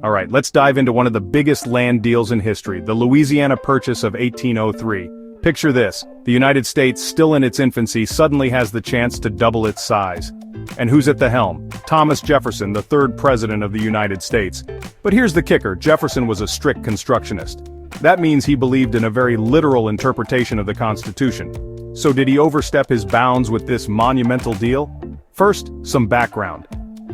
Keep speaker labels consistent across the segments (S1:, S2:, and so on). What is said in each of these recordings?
S1: All right, let's dive into one of the biggest land deals in history, the Louisiana Purchase of 1803. Picture this, the United States, still in its infancy, suddenly has the chance to double its size. And who's at the helm? Thomas Jefferson, the third president of the United States. But here's the kicker, Jefferson was a strict constructionist. That means he believed in a very literal interpretation of the Constitution. So did he overstep his bounds with this monumental deal? First, some background.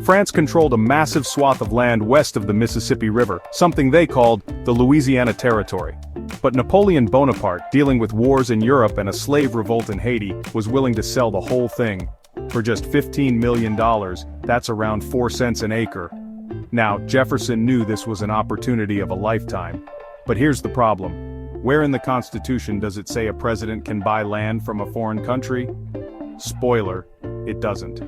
S1: France controlled a massive swath of land west of the Mississippi River, something they called the Louisiana Territory. But Napoleon Bonaparte, dealing with wars in Europe and a slave revolt in Haiti, was willing to sell the whole thing. For just $15 million, that's around 4 cents an acre. Now, Jefferson knew this was an opportunity of a lifetime. But here's the problem. Where in the Constitution does it say a president can buy land from a foreign country? Spoiler, it doesn't.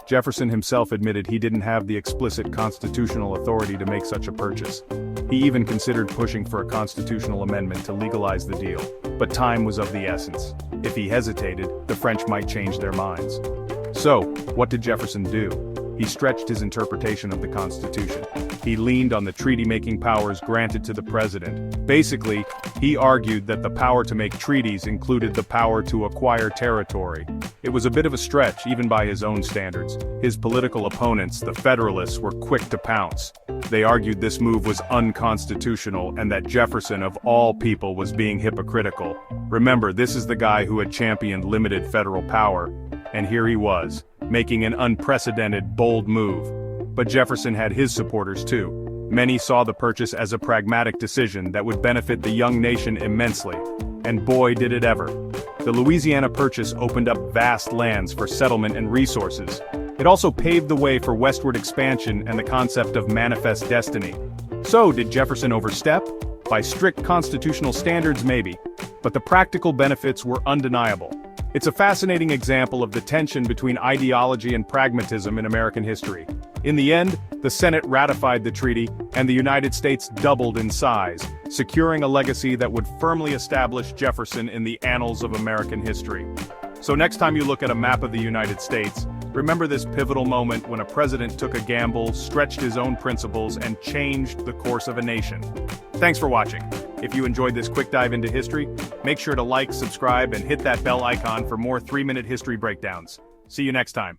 S1: Jefferson himself admitted he didn't have the explicit constitutional authority to make such a purchase. He even considered pushing for a constitutional amendment to legalize the deal. But time was of the essence. If he hesitated, the French might change their minds. So, what did Jefferson do? He stretched his interpretation of the Constitution. He leaned on the treaty-making powers granted to the president. Basically, he argued that the power to make treaties included the power to acquire territory. It was a bit of a stretch, even by his own standards. His political opponents, the Federalists, were quick to pounce. They argued this move was unconstitutional and that Jefferson, of all people, was being hypocritical. Remember, this is the guy who had championed limited federal power. And here he was, making an unprecedented, bold move. But Jefferson had his supporters too. Many saw the purchase as a pragmatic decision that would benefit the young nation immensely. And boy, did it ever. The Louisiana Purchase opened up vast lands for settlement and resources. It also paved the way for westward expansion and the concept of manifest destiny. So, did Jefferson overstep? By strict constitutional standards, maybe. But the practical benefits were undeniable. It's a fascinating example of the tension between ideology and pragmatism in American history. In the end, the Senate ratified the treaty, and the United States doubled in size, securing a legacy that would firmly establish Jefferson in the annals of American history. So next time you look at a map of the United States, remember this pivotal moment when a president took a gamble, stretched his own principles, and changed the course of a nation. Thanks for watching. If you enjoyed this quick dive into history, make sure to like, subscribe, and hit that bell icon for more 3-minute history breakdowns. See you next time.